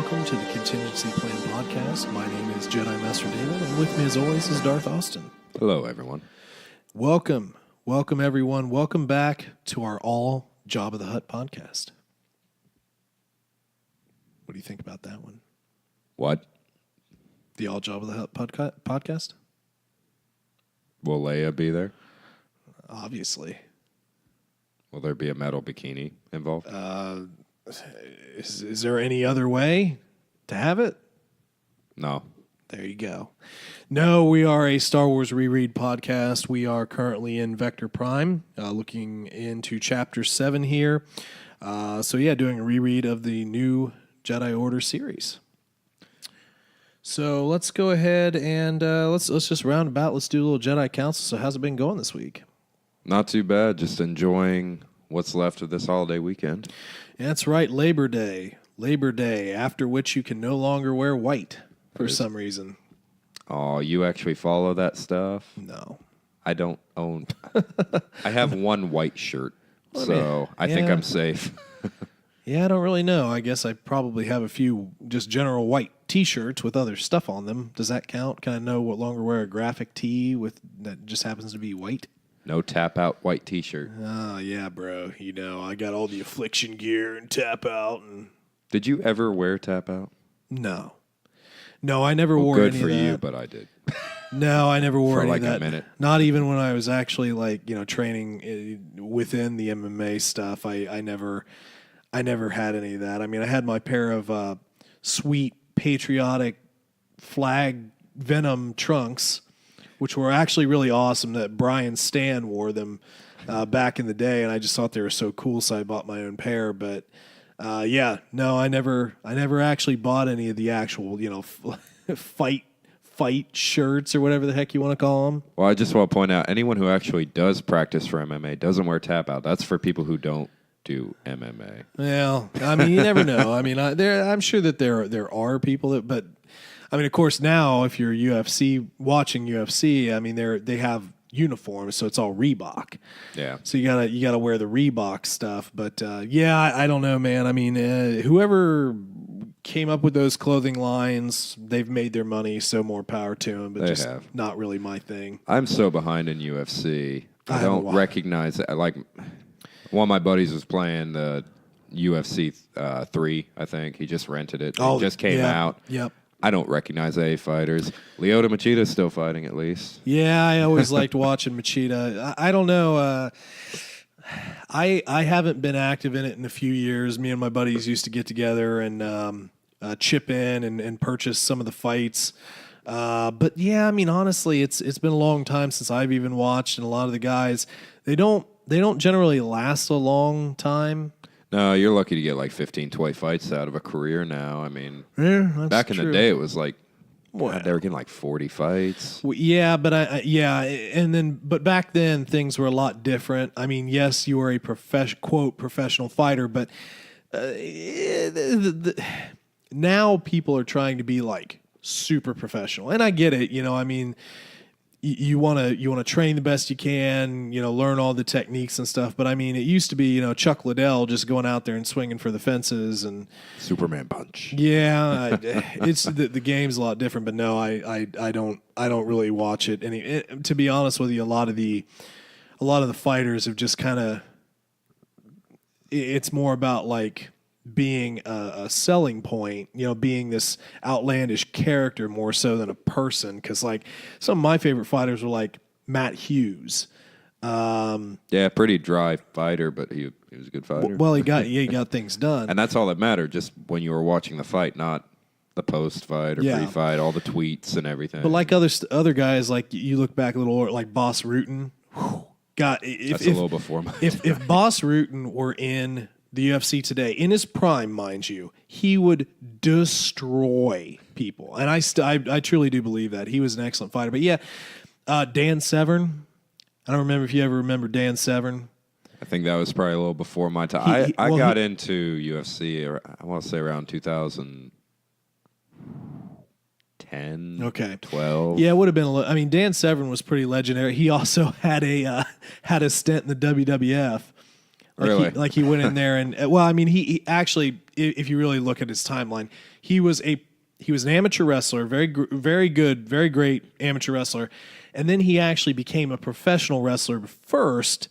welcome to the Contiengecy Plan Podcast. My name is Jedi Master David, and with me as always is Darth Austin. Hello, everyone. Welcome everyone. Welcome back to our all Jabba the Hutt podcast. What do you think about that one? What? The all Jabba the Hutt podcast? Will Leia be there? Obviously. Will there be a metal bikini involved? Is there any other way to have it? No. There you go. No, we are a Star Wars reread podcast. We are currently in Vector Prime, looking into Chapter 7 here. Doing a reread of the new Jedi Order series. So let's go ahead and let's just round about. Let's do a little Jedi Council. So how's it been going this week? Not too bad. Just enjoying what's left of this holiday weekend. That's right, Labor Day. Labor Day, after which you can no longer wear white for some reason. Oh, you actually follow that stuff? No. I don't own. I have one white shirt, I think yeah. I'm safe. Yeah, I don't really know. I guess I probably have a few just general white T-shirts with other stuff on them. Does that count? Can I no longer wear a graphic tee with that just happens to be white? No tap out white T-shirt. Oh, yeah, bro. You know, I got all the affliction gear and tap out. And Did you ever wear tap out? No, I never wore good any for of that. you, but I did. No, I never wore For any like of that. a minute. Not even when I was actually training within the MMA stuff. I never had any of that. I mean, I had my pair of sweet patriotic flag Venom trunks, which were actually really awesome. That Brian Stan wore them back in the day, and I just thought they were so cool, so I bought my own pair. But I never actually bought any of the actual fight shirts or whatever the heck you want to call them. Well, I just want to point out, anyone who actually does practice for MMA doesn't wear tap out. That's for people who don't do MMA. Well, I mean, you never know. I mean, I'm sure that there are people that, but I mean, of course, now if you're watching UFC, I mean, they have uniforms, so it's all Reebok. Yeah. So you gotta wear the Reebok stuff. But I don't know, man. I mean, whoever came up with those clothing lines, they've made their money. So more power to them. But they have. Not really my thing. I'm so behind in UFC. I don't recognize it. Like one of my buddies was playing the UFC 3. I think he just rented it. It just came out. Yep. I don't recognize any fighters. Lyoto Machida's still fighting, at least. Yeah, I always liked watching Machida. I don't know. I haven't been active in it in a few years. Me and my buddies used to get together and chip in and purchase some of the fights. But yeah, I mean, honestly, it's been a long time since I've even watched, and a lot of the guys, they don't generally last a long time. No, you're lucky to get like 15, 20 fights out of a career now. I mean, back in the day, it was like, God, they were getting like 40 fights. Well, yeah, but but back then things were a lot different. I mean, yes, you were a quote professional fighter, but now people are trying to be like super professional, and I get it. You know, I mean, you want to train the best you can, learn all the techniques and stuff. But I mean, it used to be, Chuck Liddell just going out there and swinging for the fences and Superman punch. Yeah, it's the game's a lot different. But no, I don't really watch it. To be honest with you, a lot of the fighters have just kind of. It's more about like being a selling point, being this outlandish character more so than a person. Because like some of my favorite fighters were like Matt Hughes. Yeah, pretty dry fighter, but he was a good fighter. Well, he got things done, and that's all that mattered. Just when you were watching the fight, not the post fight or pre-fight, all the tweets and everything. But like other guys, like you look back a little, like Boss Rutan. God, that's a little before my time. If Boss Rutan were in the UFC today, in his prime, mind you, he would destroy people. And I truly do believe that. He was an excellent fighter. But yeah, Dan Severn. I don't remember if you ever remember Dan Severn. I think that was probably a little before my time. I got into UFC, I want to say around 2010, okay, 12. Yeah, it would have been. I mean, Dan Severn was pretty legendary. He also had a stint in the WWF. Really? He went in there and well, I mean, he actually, if you really look at his timeline, he was an amateur wrestler, very good, very great amateur wrestler, and then he actually became a professional wrestler first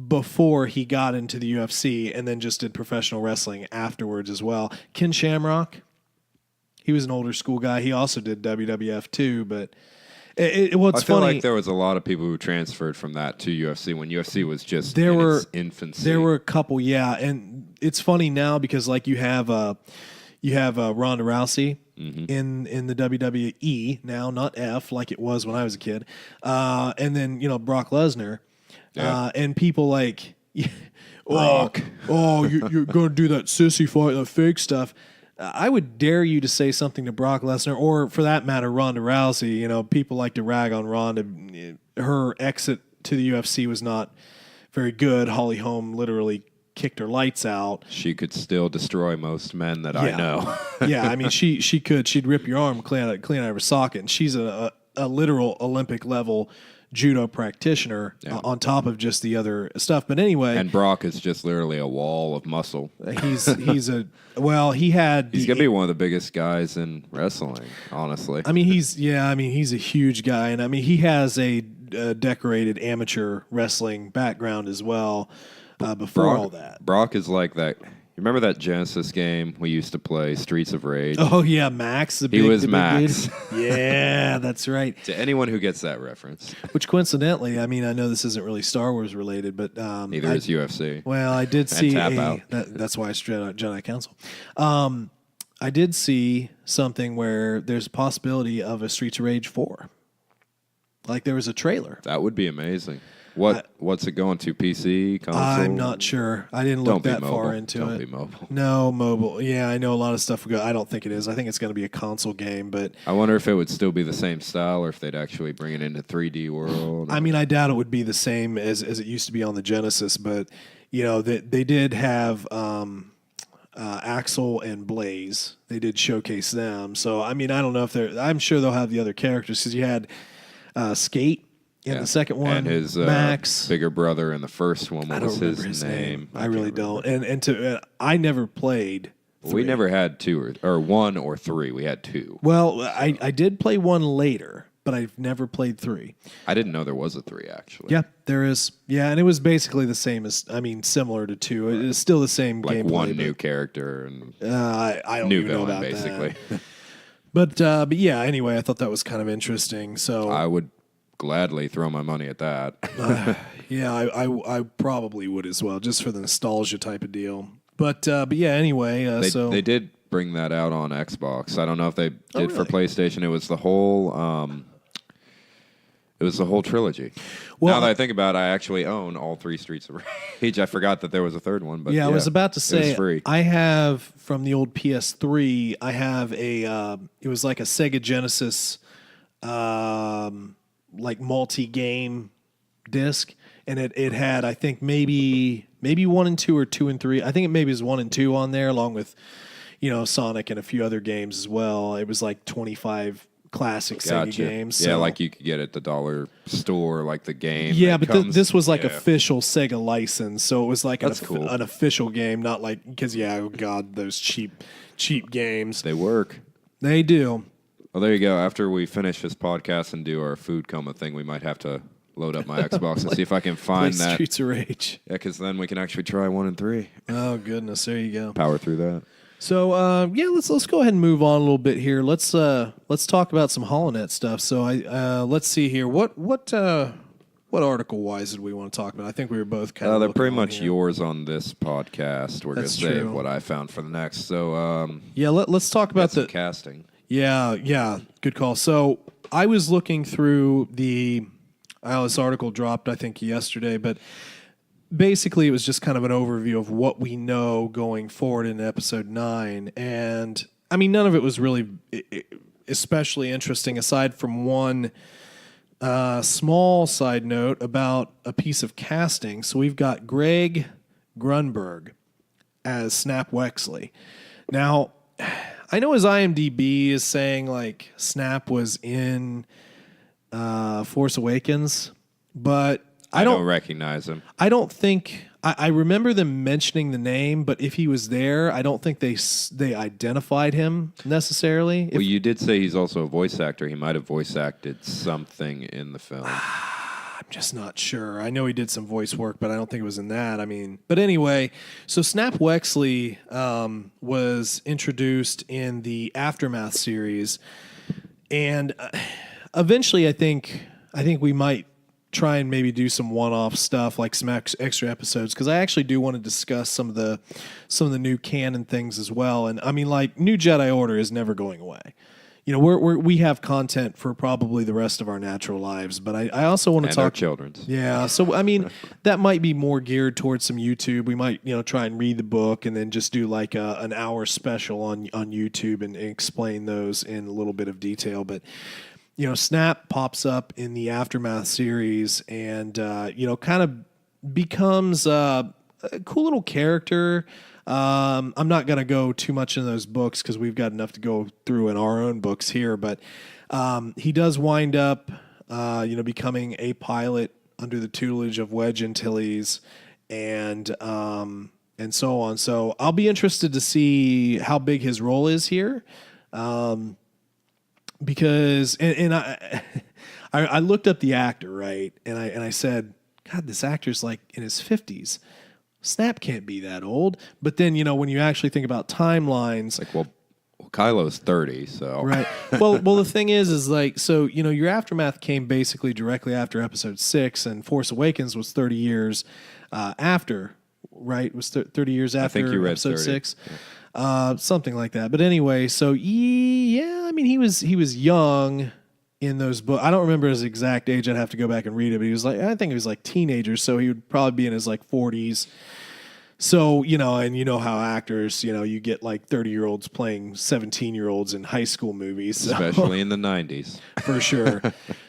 before he got into the UFC, and then just did professional wrestling afterwards as well. Ken Shamrock, he was an older school guy. He also did WWF too, but. What's I feel funny, like there was a lot of people who transferred from that to UFC when UFC was just its infancy. There were a couple, yeah, and it's funny now because like you have Ronda Rousey in the WWE now, not F like it was when I was a kid, and then Brock Lesnar, and people like Brock. you're going to do that sissy fight, that fake stuff. I would dare you to say something to Brock Lesnar, or for that matter, Ronda Rousey. People like to rag on Ronda. Her exit to the UFC was not very good. Holly Holm literally kicked her lights out. She could still destroy most men that I know. Yeah, I mean, she could. She'd rip your arm clean out of her socket. And she's a literal Olympic level judo practitioner on top of just the other stuff. But anyway, and Brock is just literally a wall of muscle. He's gonna be one of the biggest guys in wrestling, honestly. I mean, he's a huge guy, and I mean, he has a decorated amateur wrestling background as well. Before all that, Brock is like that. You remember that Genesis game we used to play, Streets of Rage? Oh yeah, Max. He was Max. Yeah, that's right. To anyone who gets that reference, which coincidentally, I mean, I know this isn't really Star Wars related, but neither is UFC. Well, I did see that's why it's Jedi Council. I did see something where there's a possibility of a Streets of Rage 4. Like there was a trailer. That would be amazing. What's it going to? PC, console? I'm not sure. I didn't look that far into it. Don't be mobile. No, mobile. Yeah, I know a lot of stuff. I don't think it is. I think it's going to be a console game. But I wonder if it would still be the same style, or if they'd actually bring it into 3D world. I mean, I doubt it would be the same as it used to be on the Genesis. But they did have Axel and Blaze. They did showcase them. So I mean, I don't know if I'm sure they'll have the other characters because you had Skate. In the second one, and his Max, bigger brother in the first one. What was his name? I really don't. And I never played. 3. We never had 2 or 1 or 3. We had 2. Well, I did play 1 later, but I've never played 3. I didn't know there was a 3 actually. Yeah, there is. Yeah, and it was basically the same similar to 2. It is still the same gameplay. Like one new character and I don't new even know villain, about basically. But yeah, anyway, I thought that was kind of interesting. So I would gladly throw my money at that. Yeah, I probably would as well, just for the nostalgia type of deal. But yeah, anyway, they did bring that out on Xbox. I don't know if they did for PlayStation. It was the whole trilogy. Well, now that I think about it, I actually own all 3 Streets of Rage. I forgot that there was a third one, but yeah, I was about to say, it was free. I have from the old PS3. I have it was like a Sega Genesis. Like multi-game disc, and it had I think maybe 1 and 2 or 2 and 3. I think it maybe is 1 and 2 on there, along with Sonic and a few other games as well. It was like 25 classic Sega games. So. Yeah, like you could get at the dollar store, like the game. Yeah, but this was like official Sega license, so it was like an official game, not like because those cheap games. They work. They do. Well, there you go. After we finish this podcast and do our food coma thing, we might have to load up my Xbox and see if I can find that. Streets of Rage. Yeah, because then we can actually try 1 and 3. Oh, goodness. There you go. Power through that. So, let's go ahead and move on a little bit here. Let's talk about some HoloNet stuff. So, let's see here. What article-wise did we want to talk about? I think we were both kind of they're pretty much yours on this podcast. We're going to save what I found for the next. So, let's talk about the casting. Yeah, good call. So I was looking through this article dropped, I think, yesterday, but basically it was just kind of an overview of what we know going forward in episode 9. And I mean, none of it was really especially interesting aside from one small side note about a piece of casting. So we've got Greg Grunberg as Snap Wexley. Now, I know his IMDb is saying like Snap was in Force Awakens, but I don't recognize him. I don't think I remember them mentioning the name, but if he was there, I don't think they identified him necessarily. Well, you did say he's also a voice actor. He might have voice acted something in the film. I'm just not sure. I know he did some voice work, but I don't think it was in that. I mean, but anyway, so Snap Wexley was introduced in the Aftermath series, and eventually, I think we might try and maybe do some one-off stuff, like some extra episodes, because I actually do want to discuss some of the new canon things as well. And I mean, like, New Jedi Order is never going away. You know, we have content for probably the rest of our natural lives, but I also want to talk our children's. Yeah, so I mean, that might be more geared towards some YouTube. We might, try and read the book and then just do like an hour special on YouTube and explain those in a little bit of detail. But Snap pops up in the Aftermath series and, kind of becomes a cool little character. I'm not going to go too much in those books because we've got enough to go through in our own books here. But he does wind up, becoming a pilot under the tutelage of Wedge Antilles and so on. So I'll be interested to see how big his role is here. Because I looked up the actor, right, and I said, God, this actor's like in his 50s. Snap can't be that old. But then when you actually think about timelines, like well, Kylo's 30, so right. Well, the thing is like so your Aftermath came basically directly after Episode 6, and Force Awakens was 30 years after, right? It was 30 years after I think you read Episode 30. 6. Yeah. Something like that. But anyway, so yeah, I mean, he was young in those books. I don't remember his exact age. I'd have to go back and read it. But he was I think he was like teenager, so he would probably be in his like 40s. So, and how actors, you get like 30-year-olds playing 17-year-olds in high school movies. So. Especially in the 90s. For sure.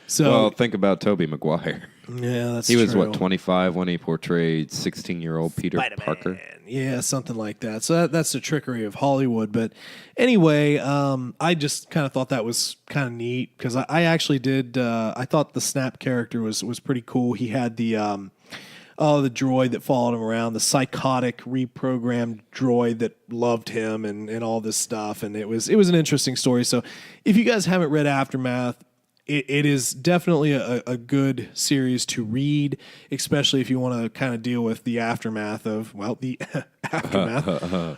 So, well, think about Tobey Maguire. Yeah, that's true. He was, 25 when he portrayed 16-year-old Peter Spider-Man. Parker? Yeah, something like that. So that's the trickery of Hollywood. But anyway, I just kind of thought that was kind of neat because I actually did. I thought the Snap character was pretty cool. He had the droid that followed him around, the psychotic reprogrammed droid that loved him and all this stuff. And it was an interesting story. So if you guys haven't read Aftermath, it is definitely a good series to read, especially if you want to kind of deal with the aftermath of the aftermath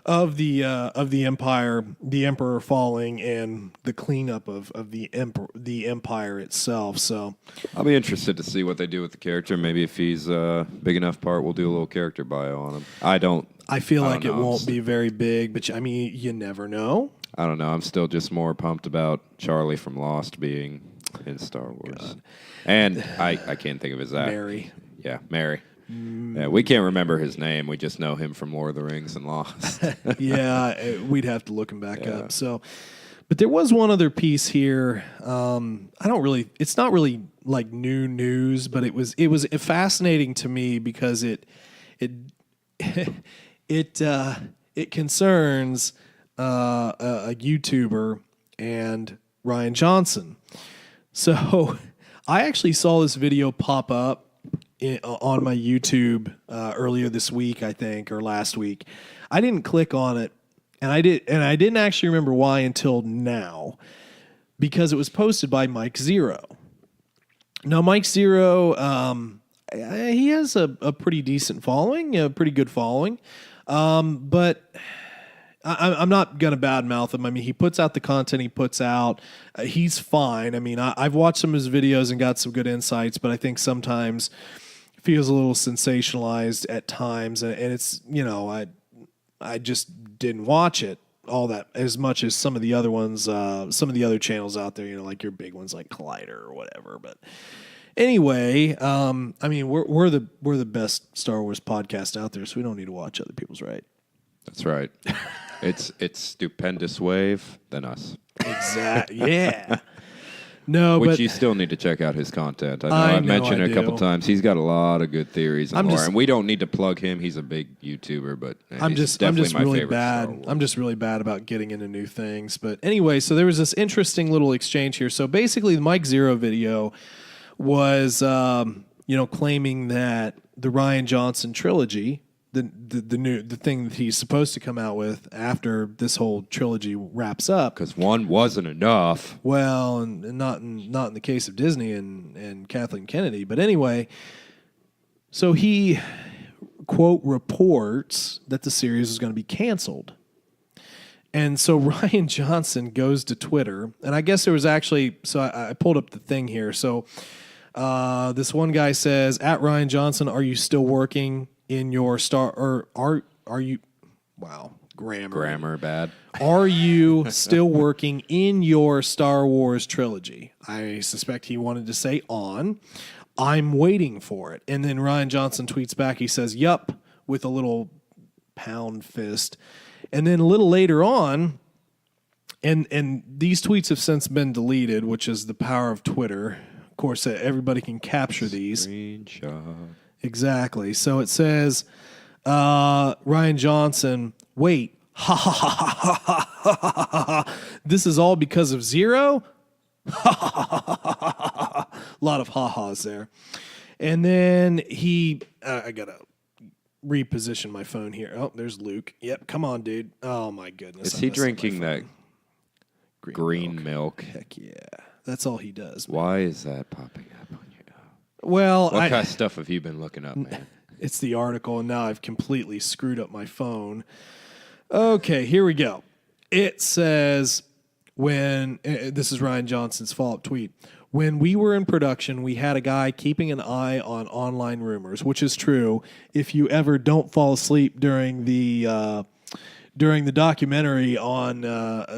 of the Empire, the Emperor falling, and the cleanup of the Empire itself. So I'll be interested to see what they do with the character. Maybe if he's a big enough part, we'll do a little character bio on him. I feel like it won't be very big, but I mean, you never know. I don't know. I'm still just more pumped about Charlie from Lost being in Star Wars. God. And I can't think of his act. Mary. Yeah, Mary. Yeah, we can't remember his name. We just know him from Lord of the Rings and Lost. Yeah, we'd have to look him back up. So, but there was one other piece here. It's not really like new news, but it was fascinating to me because it concerns a YouTuber and Rian Johnson. So I actually saw this video pop up on my YouTube earlier this week, I think, or last week. I didn't click on it, and I didn't actually remember why until now, because it was posted by Mike Zero. Now, Mike Zero, he has a pretty decent following, a pretty good following, but I'm not going to badmouth him. I mean, he puts out the content he puts out. He's fine. I mean, I've watched some of his videos and got some good insights, but I think sometimes it feels a little sensationalized at times. And it's, I just didn't watch it all that as much as some of the other ones, some of the other channels out there, like your big ones like Collider or whatever. But anyway, I mean, we're the best Star Wars podcast out there, so we don't need to watch other people's, right? That's right. It's Stupendous Wave than us. Exactly. Yeah. No, Which but you still need to check out his content. I know I've mentioned it a couple times. He's got a lot of good theories and lore, and we don't need to plug him. He's a big YouTuber, but I'm just really favorite bad. I'm just really bad about getting into new things. But anyway, so there was this interesting little exchange here. So basically, the Mike Zero video was, claiming that the Rian Johnson trilogy the thing that he's supposed to come out with after this whole trilogy wraps up. Because one wasn't enough. Well, and not in the case of Disney and Kathleen Kennedy. But anyway, so he, quote, reports that the series is going to be canceled. And so Ryan Johnson goes to Twitter, and I guess there was actually, so I pulled up the thing here. So this one guy says, at Ryan Johnson, are you still working in your are you, wow, Grammar bad. Are you still working in your Star Wars trilogy? I suspect he wanted to say on. I'm waiting for it. And then Ryan Johnson tweets back, he says, yup, with a little pound fist. And then a little later on, and these tweets have since been deleted, which is the power of Twitter. Of course, everybody can capture these. Screenshot. Exactly. So it says, Ryan Johnson, wait, ha ha ha ha ha ha ha ha. This is all because of Zero? Ha ha ha ha ha ha. A lot of ha-has there. And then he, I got to reposition my phone here. Oh, there's Luke. Yep, come on, dude. Oh, my goodness. Is he drinking that green milk? Heck yeah. That's all he does, man. Why is that popping up on you? Well, what kind of stuff have you been looking up, man? It's the article, and now I've completely screwed up my phone. Okay, here we go. It says, this is Ryan Johnson's follow-up tweet. When we were in production, we had a guy keeping an eye on online rumors, which is true. If you ever don't fall asleep during the documentary on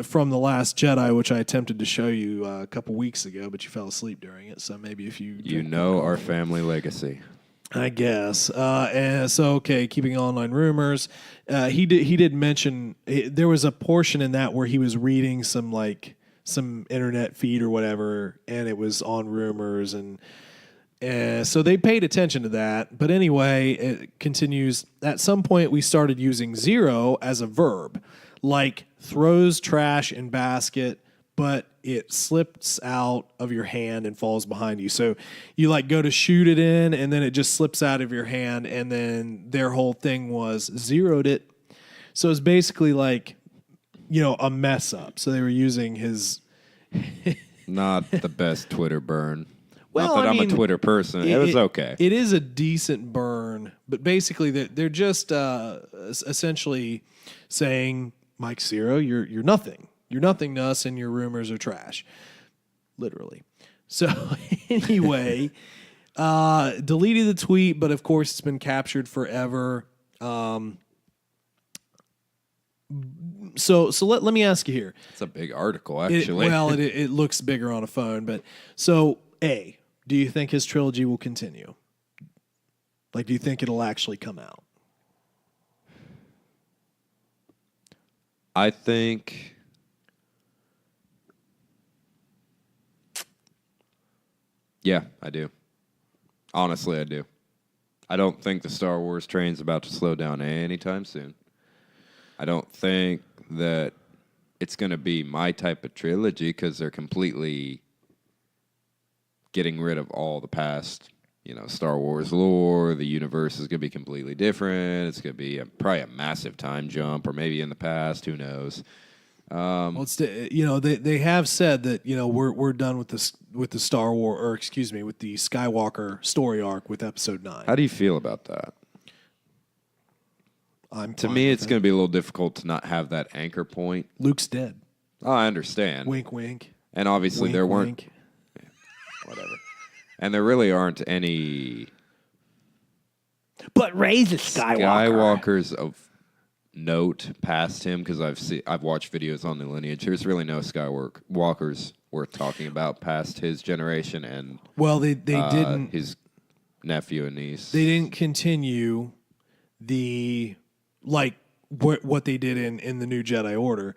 from The Last Jedi, which I attempted to show you a couple weeks ago, but you fell asleep during it. So maybe if you know our family legacy, I guess. And so okay, keeping online rumors. He did mention there was a portion in that where he was reading some internet feed or whatever, and it was on rumors, and so they paid attention to that. But anyway, it continues. At some point, we started using zero as a verb, like throws trash in basket, but it slips out of your hand and falls behind you. So you like go to shoot it in, and then it just slips out of your hand, and then their whole thing was zeroed it. So it's basically like, a mess up. So they were using his... Not the best Twitter burn. Well, Not that I'm a Twitter person. It was okay. It is a decent burn, but basically they're just essentially saying, Mike Zero, you're nothing. You're nothing to us, and your rumors are trash. Literally. So anyway, deleted the tweet, but of course it's been captured forever. So let me ask you here. It's a big article, actually. It looks bigger on a phone, but so A, do you think his trilogy will continue? Like, do you think it'll actually come out? I think... Yeah, I do. Honestly, I do. I don't think the Star Wars train's about to slow down anytime soon. I don't think that it's going to be my type of trilogy because they're completely getting rid of all the past, Star Wars lore. The universe is going to be completely different. It's going to be probably a massive time jump, or maybe in the past. Who knows? Well, it's they have said that we're done with the Star Wars, or excuse me, with the Skywalker story arc with Episode 9. How do you feel about that? To me, it's going to be a little difficult to not have that anchor point. Luke's dead. Oh, I understand. Wink, wink. And obviously wink, there weren't... Wink. Yeah, whatever. And there really aren't any... But Rey's a Skywalker. Skywalkers of note past him, because I've watched videos on the lineage. There's really no Skywalkers worth talking about past his generation and... Well, they didn't... His nephew and niece. They didn't continue the... what they did in the New Jedi Order.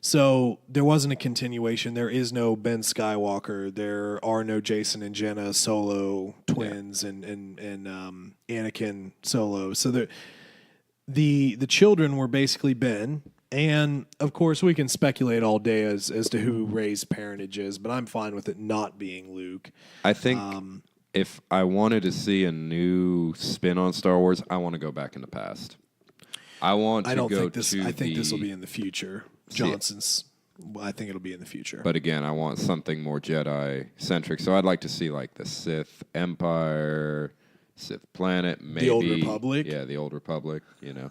So there wasn't a continuation. There is no Ben Skywalker. There are no Jason and Jenna Solo twins and Anakin Solo. So the children were basically Ben. And of course we can speculate all day as to who Rey's parentage is, but I'm fine with it not being Luke. I think if I wanted to see a new spin on Star Wars, I want to go back in the past. I want to go think this. to I think this will the- be in the future. Johnson's. I think it'll be in the future. But again, I want something more Jedi-centric. So I'd like to see like the Sith Empire, Sith Planet, maybe. The Old Republic? Yeah, the Old Republic, you know.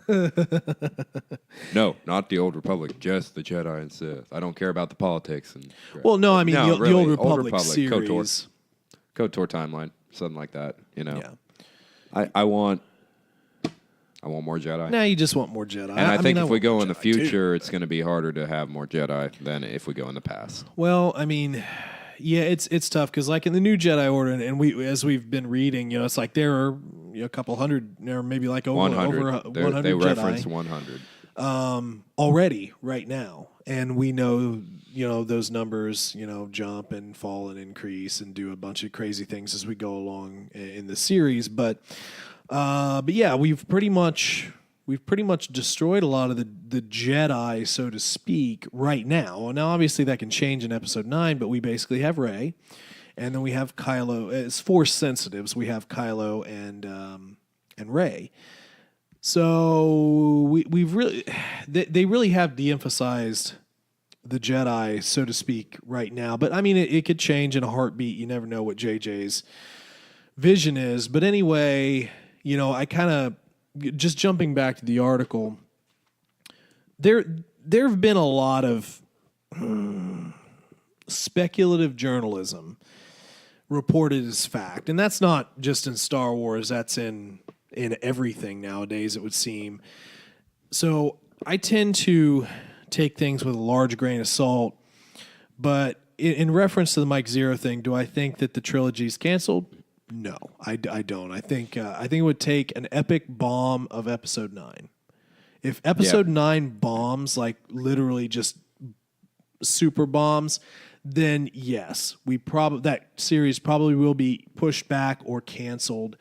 No, not the Old Republic, just the Jedi and Sith. I don't care about the politics. Well, no, I mean, the really, Old Republic series. KOTOR timeline, something like that, you know. Yeah. I want more Jedi. Now you just want more Jedi. And I think if we want go more in the Jedi, too. future, it's going to be harder to have more Jedi than if we go in the past. Well, I mean, yeah, it's tough because like in the new Jedi Order, and as we've been reading, you know, it's like there are a couple hundred, or maybe like over 100 They Jedi, reference 100 already right now, and we know, you know, those numbers, you know, jump and fall and increase and do a bunch of crazy things as we go along in the series, but yeah, we've pretty much destroyed a lot of the Jedi, so to speak, right now. Now, obviously, that can change in Episode 9, but we basically have Rey, and then we have Kylo. As Force sensitives, we have Kylo and Rey. So we've really they really have de-emphasized the Jedi, so to speak, right now. But I mean, it could change in a heartbeat. You never know what JJ's vision is. But anyway, you know, I kind of, just jumping back to the article, there have been a lot of speculative journalism reported as fact. And that's not just in Star Wars, that's in everything nowadays, it would seem. So I tend to take things with a large grain of salt. But in reference to the Mike Zero thing, do I think that the trilogy's canceled? No, I don't. I think it would take an epic bomb of Episode 9. If Episode 9 bombs, like literally just super bombs, then yes, that series probably will be pushed back or canceled,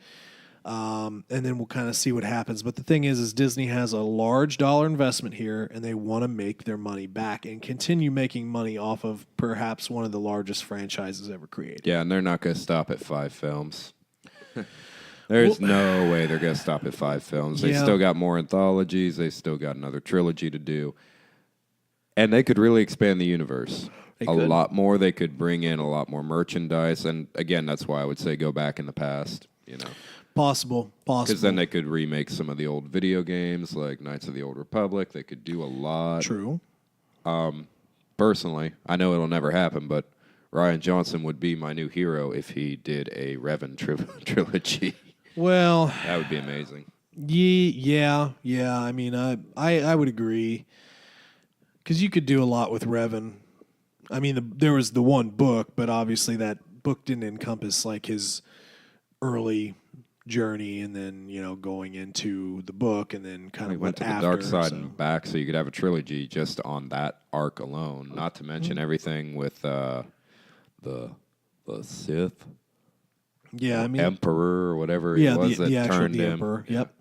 and then we'll kind of see what happens. But the thing is Disney has a large dollar investment here, and they want to make their money back and continue making money off of perhaps one of the largest franchises ever created. Yeah, and they're not going to stop at 5 films. There's no way they're going to stop at 5 films. They still got more anthologies. They still got another trilogy to do. And they could really expand the universe a lot more. They could bring in a lot more merchandise. And again, that's why I would say go back in the past, you know. Possible. Because then they could remake some of the old video games like Knights of the Old Republic. They could do a lot. True. Personally, I know it'll never happen, but Rian Johnson would be my new hero if he did a Revan trilogy. Well, that would be amazing. Yeah. I mean, I would agree, because you could do a lot with Revan. I mean, there was the one book, but obviously that book didn't encompass like his early journey, and then, you know, going into the book, and then kind of went to after, the dark side and back, so you could have a trilogy just on that arc alone. Not to mention everything with the Sith. Yeah, I mean, Emperor or whatever he was that turned him. Emperor. Yep.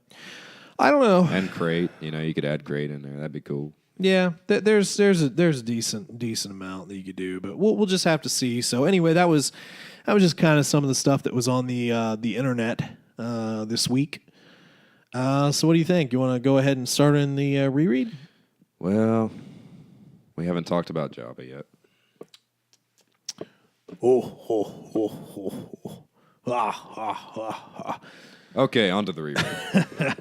I don't know. And Crate, you know, you could add Crate in there. That'd be cool. Yeah, there's a decent amount that you could do, but we'll just have to see. So anyway, that was just kind of some of the stuff that was on the internet this week. So what do you think? You want to go ahead and start in the reread? Well, we haven't talked about Jabba yet. Okay, on to the reread.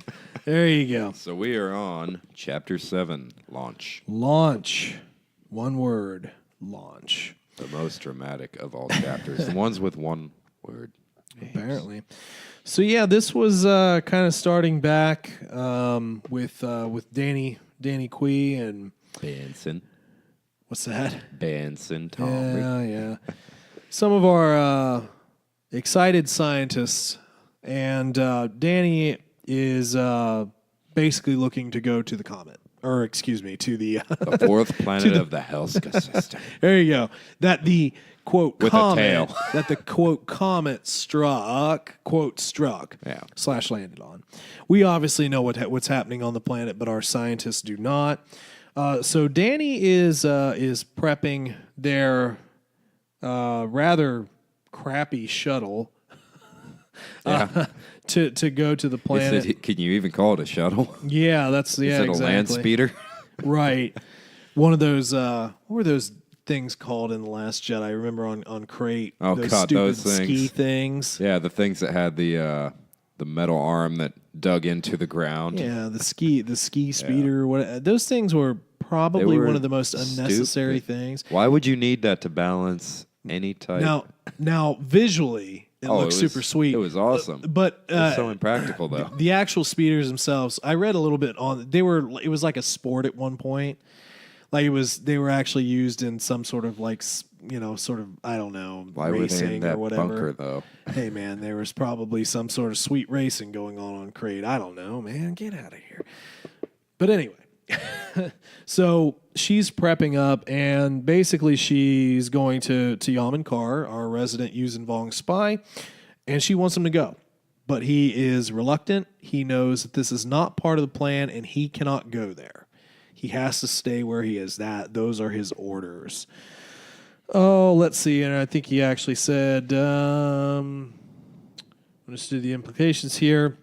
There you go. So we are on Chapter 7, Launch. Launch. One word. Launch. The most dramatic of all chapters. The ones with one word. Apparently. So yeah, this was kind of starting back with Danny Quee and Benson. What's that? Benson Tom. Yeah. Some of our excited scientists, and Danny is basically looking to go to the comet, or excuse me, to the the fourth planet of the Helska system. There you go. That the quote with comet, a tail. that the quote comet struck / landed on. We obviously know what's happening on the planet, but our scientists do not. So Danny is prepping their rather crappy shuttle Yeah. to go to the He planet. said, can you even call it a shuttle? Yeah, that's Is it a land speeder? Right. One of those. What were those things called in the Last Jedi? I remember on Crate. Oh, those God, stupid those things. ski things. Yeah, the things that had the metal arm that dug into the ground. Yeah, the ski speeder. What those things were probably They were one of the most unnecessary things. Why would you need that to balance any type? Now visually, it looks super sweet. It was awesome. But it's so impractical, though. The actual speeders themselves, I read a little bit on. It was like a sport at one point. Like they were actually used in some sort of like sort of I don't know Why racing were they in that or whatever. bunker though? Hey man, there was probably some sort of sweet racing going on Crate. I don't know, man. Get out of here. But anyway, so she's prepping up, and basically she's going to Yaman Kar, our resident Yuuzhan Vong spy, and she wants him to go. But he is reluctant. He knows that this is not part of the plan, and he cannot go there. He has to stay where he is. Those are his orders. Oh, let's see. And I think he actually said, let's do the implications here.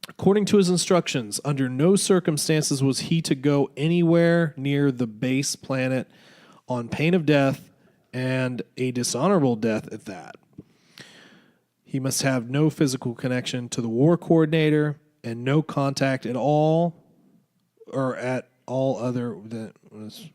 According to his instructions, under no circumstances was he to go anywhere near the base planet on pain of death, and a dishonorable death at that. He must have no physical connection to the war coordinator and no contact at all or at all other that was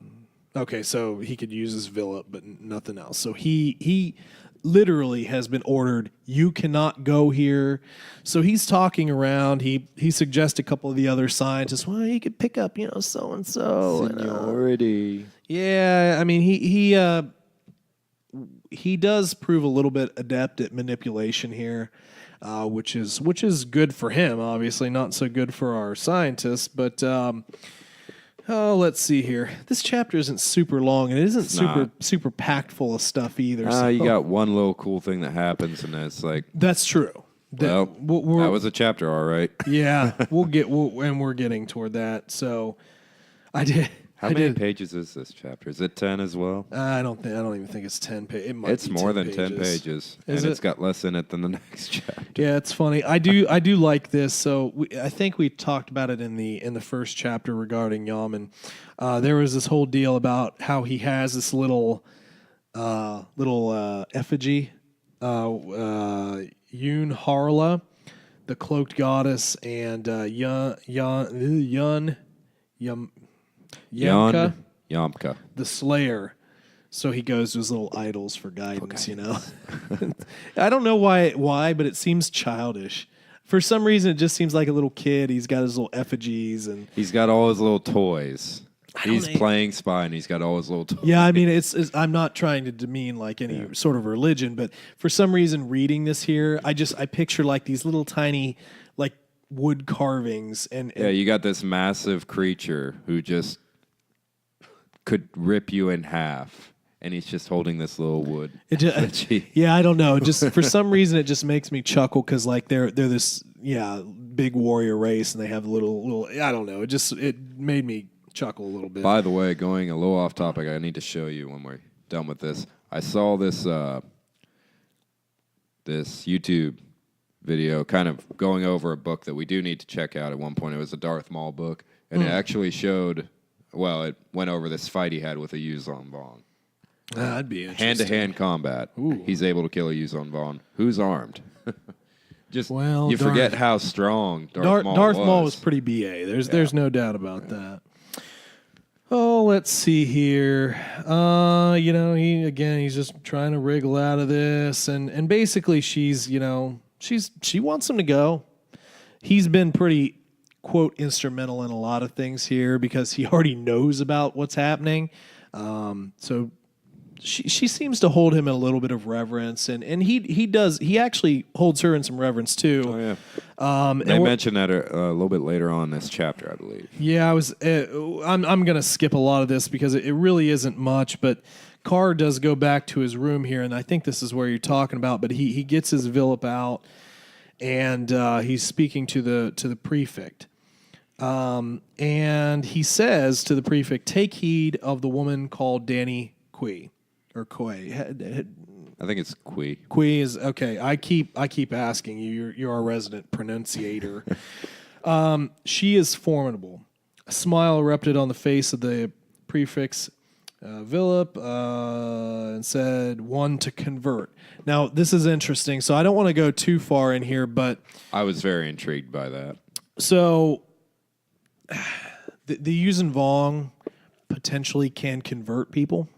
okay. So he could use his Villa, but nothing else. So he literally has been ordered. You cannot go here. So he's talking around. He suggests a couple of the other scientists. Well, he could pick up, so and so. Seniority. Yeah, I mean he does prove a little bit adept at manipulation here, which is good for him. Obviously, not so good for our scientists, but. Let's see here. This chapter isn't super long, and it isn't super packed full of stuff either. So. You got one little cool thing that happens, and it's like that's true. That was a chapter, all right. Yeah, we're getting toward that. So, I did. How many pages is this chapter? Is it 10 as well? I don't even think it's 10 pages. It's more than 10 pages, and it's got less in it than the next chapter. Yeah, it's funny. I do like this. So I think we talked about it in the first chapter regarding Yaman. There was this whole deal about how he has this little effigy, Yoon Harla, the cloaked goddess, and Yamka, the Slayer. So he goes to his little idols for guidance, I don't know why, but it seems childish. For some reason, it just seems like a little kid. He's got his little effigies, and he's got all his little toys. He's playing spy, and he's got all his little toys. Yeah, I mean, it's I'm not trying to demean like any sort of religion, but for some reason, reading this here, I picture like these little tiny like wood carvings, and you got this massive creature who just could rip you in half, and he's just holding this little wood. Yeah, I don't know. Just for some reason, it just makes me chuckle because like they're this big warrior race, and they have little I don't know. It made me chuckle a little bit. By the way, going a little off topic, I need to show you when we're done with this. I saw this this YouTube video kind of going over a book that we do need to check out at one point. It was a Darth Maul book, and it actually showed. Well, it went over this fight he had with a Yuuzhan Vong. That'd be interesting. Hand-to-hand combat. Ooh. He's able to kill a Yuuzhan Vong. Who's armed? You forget how strong Darth Maul Darth Maul was pretty BA. There's no doubt about that. Oh, let's see here. He's just trying to wriggle out of this, and basically she wants him to go. He's been pretty quote instrumental in a lot of things here because he already knows about what's happening. So she seems to hold him in a little bit of reverence, and he actually holds her in some reverence too. Oh yeah. They mentioned that a little bit later on in this chapter, I believe. Yeah, I'm gonna skip a lot of this because it really isn't much, but Carr does go back to his room here, and I think this is where you're talking about. But he gets his Villip out, and he's speaking to the prefect. And he says to the prefect, "Take heed of the woman called Danny Kui, or Koi. I think it's Kui. Kui is okay. I keep asking you. You're our resident pronunciator. She is formidable. A smile erupted on the face of the prefix Philip and said, "One to convert." Now this is interesting. So I don't want to go too far in here, but I was very intrigued by that. so the Yuuzhan Vong potentially can convert people,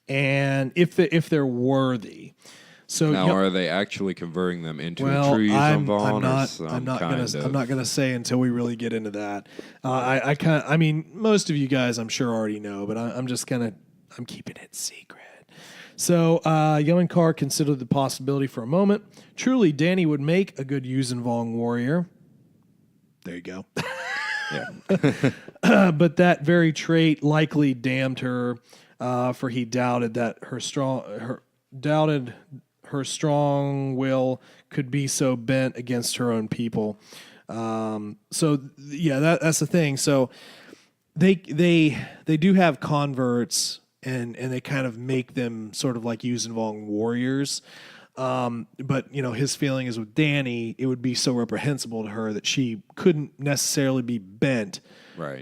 and if they're worthy. So now, are they actually converting them into a true I'm Yuuzhan Vong? I'm not gonna say until we really get into that. I mean, most of you guys, I'm sure already know, but I'm keeping it secret. So, Yamankar considered the possibility for a moment. Truly, Danny would make a good Yuuzhan Vong warrior. There you go. Yeah. But that very trait likely damned her, for he doubted that her strong will could be so bent against her own people. That's the thing. So they do have converts, and they kind of make them sort of like Yuuzhan Vong warriors. But his feeling is with Danny, it would be so reprehensible to her that she couldn't necessarily be bent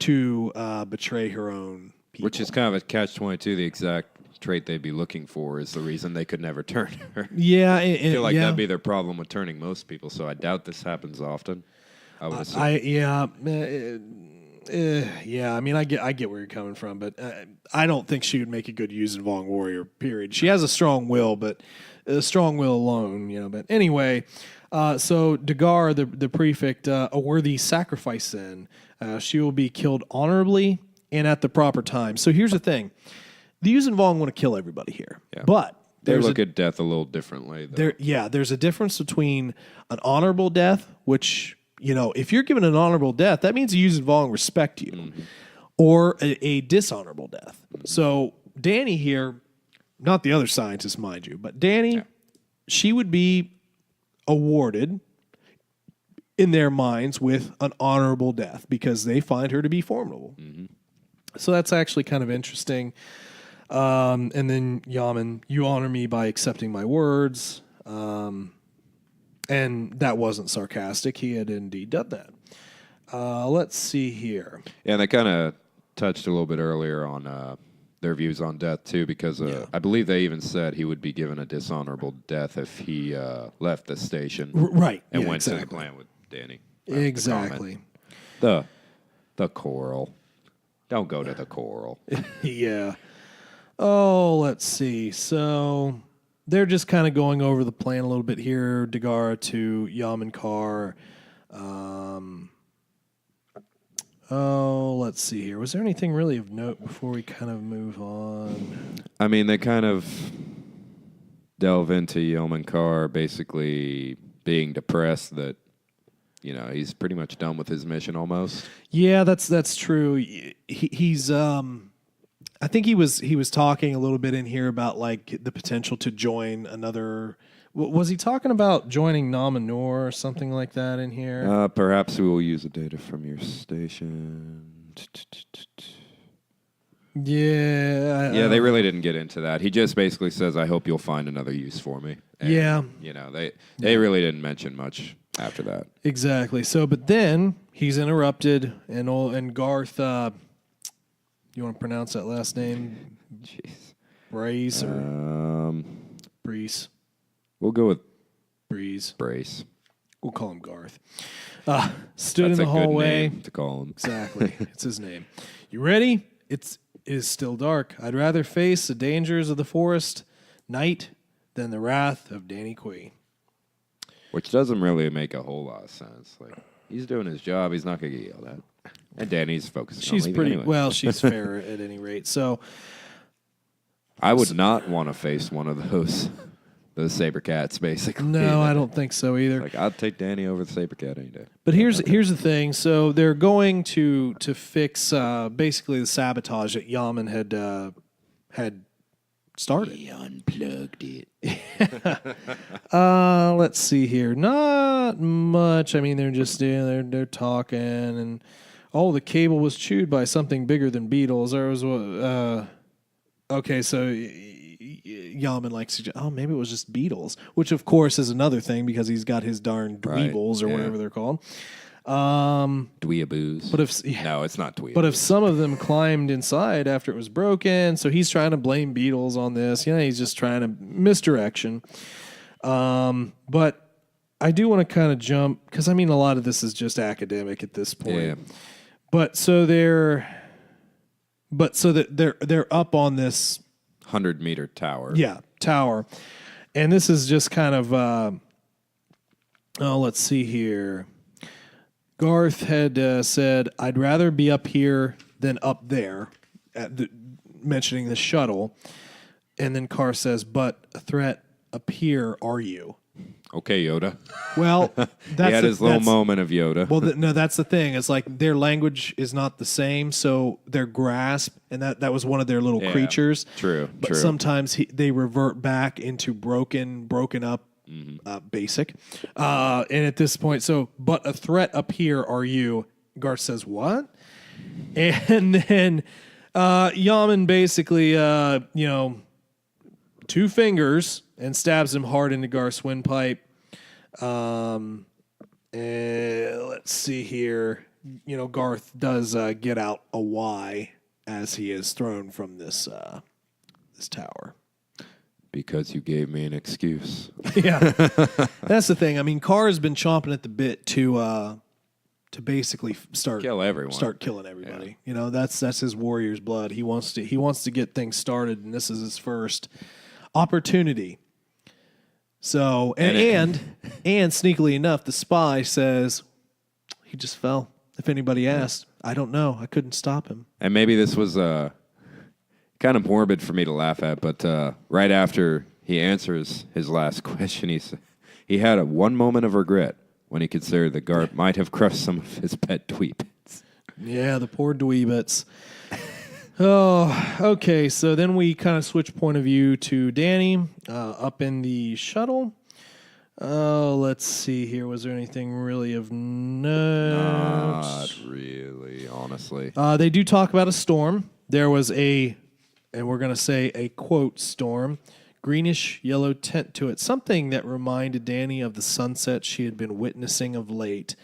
to betray her own people. Which is kind of a catch-22. The exact trait they'd be looking for is the reason they could never turn her. Yeah, I feel like that'd be their problem with turning most people. So I doubt this happens often. I would assume. I mean, I get where you're coming from, but I don't think she would make a good Yuuzhan Vong warrior. Period. She has a strong will, but a strong will alone, But anyway, so Dagar, the prefect, a worthy sacrifice. Then she will be killed honorably and at the proper time. So here's the thing: the Yuuzhan Vong want to kill everybody here, but they look at death a little differently. There's a difference between an honorable death, which, if you're given an honorable death, that means the Yuuzhan Vong respect you, or a dishonorable death. So Danny here, not the other scientists, mind you, but Danny, she would be awarded in their minds with an honorable death because they find her to be formidable. So that's actually kind of interesting. And then Yaman, you honor me by accepting my words. And that wasn't sarcastic. He had indeed done that. Let's see here. Yeah, and they kind of touched a little bit earlier on their views on death, too, because I believe they even said he would be given a dishonorable death if he left the station. And went to the clan with Danny. Exactly. The coral. Don't go to the coral. Yeah. Oh, let's see. So they're just kind of going over the plan a little bit here. Dagara to Yamankar. Let's see here. Was there anything really of note before we kind of move on? I mean, they kind of delve into Yamankar basically being depressed that, he's pretty much done with his mission almost. Yeah, that's true. He's I think he was talking a little bit in here about like the potential to join another. Was he talking about joining Namanor or something like that in here? Perhaps we will use the data from your station. Yeah. They really didn't get into that. He just basically says, "I hope you'll find another use for me." And, they really didn't mention much after that. Exactly. So, but then he's interrupted, and Garth. You want to pronounce that last name? Jeez. Brace or Breeze? We'll go with Breeze. Brace. We'll call him Garth. Stood in the hallway. Good name to call him. Exactly. It's his name. You ready? It is still dark. I'd rather face the dangers of the forest night than the wrath of Danny Kui. Which doesn't really make a whole lot of sense. Like, he's doing his job. He's not going to get yelled at. And Danny's focusing on She's leaving pretty anyway. well. She's fair at any rate. So I would not want to face one of those saber cats. Basically, no, I don't think so either. Like, I'd take Danny over the saber cat any day. But here's the thing. So they're going to fix basically the sabotage that Yaman had started. He unplugged it. Let's see here. Not much. I mean, they're just they're talking, and the cable was chewed by something bigger than beetles. There was okay. So Yaman like suggest, oh, maybe it was just beetles, which of course is another thing because he's got his darn dweebles or whatever they're called. Dweeaboos. But if no, it's not dweeaboos. But if some of them climbed inside after it was broken, so he's trying to blame beetles on this. He's just trying to misdirection. But I do want to kind of jump because a lot of this is just academic at this point. Yeah. But so they're up on this 100-meter tower. Yeah, tower, and this is just kind of let's see here. Garth had said, "I'd rather be up here than up there," mentioning the shuttle, and then Carr says, "But a threat up here, are you?" Okay, Yoda. Well, he had his little moment of Yoda. Well, no, that's the thing. It's like their language is not the same, so their grasp, and that was one of their little creatures. True. But sometimes they revert back into broken up, basic. And at this point, but a threat up here are you? Garth says, what? And then Yaman basically, 2 fingers and stabs him hard into Garth's windpipe. And let's see here. Garth does get out a Y as he is thrown from this tower. Because you gave me an excuse. Yeah, that's the thing. Carr has been chomping at the bit to basically start killing everybody. Yeah. That's his warrior's blood. He wants to get things started, and this is his first opportunity. So and sneakily enough, the spy says he just fell. If anybody asked, I don't know. I couldn't stop him. And maybe this was kind of morbid for me to laugh at, but right after he answers his last question, he had one moment of regret when he considered that Garth might have crushed some of his pet dweebits. Yeah, the poor dweebits. Oh, okay. So then we kind of switch point of view to Danny up in the shuttle. Oh, let's see here. Was there anything really of note? Not really, honestly. They do talk about a storm. There was and we're going to say a quote storm, greenish yellow tint to it, something that reminded Danny of the sunset she had been witnessing of late.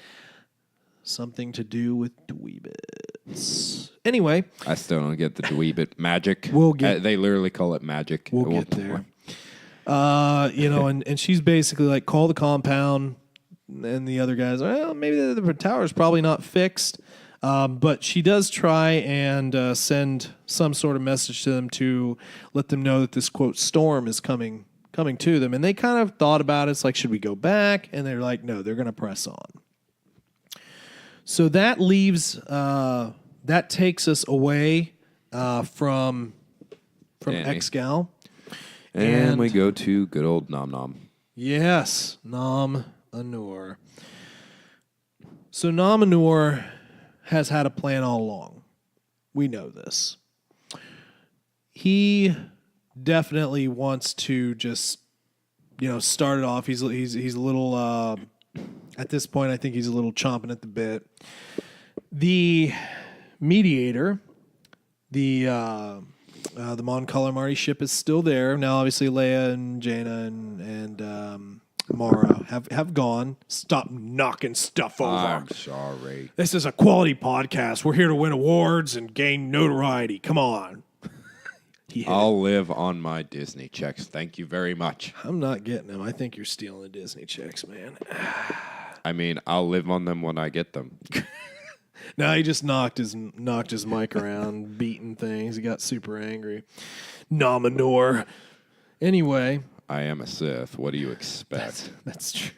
Something to do with dweebits. Anyway. I still don't get the dweebit magic. They literally call it magic. We'll get there. And she's basically like, call the compound. And the other guys, well, maybe the tower's probably not fixed. But she does try and send some sort of message to them to let them know that this, quote, storm is coming to them. And they kind of thought about it. It's like, should we go back? And they're like, no, they're going to press on. So that leaves, that takes us away from Exgal. And we go to good old Nom Nom. Yes, Nom Anur. So Nom Anur has had a plan all along. We know this. He definitely wants to just, start it off. He's a little... At this point, I think he's a little chomping at the bit. The mediator, the Mon Calamari ship is still there. Now, obviously, Leia and Jaina and Mara have gone. Stop knocking stuff over. I'm sorry. This is a quality podcast. We're here to win awards and gain notoriety. Come on. I'll live on my Disney checks. Thank you very much. I'm not getting them. I think you're stealing the Disney checks, man. I'll live on them when I get them. No, he just knocked his mic around, beating things. He got super angry. Nom Anur. Anyway. I am a Sith. What do you expect? That's true.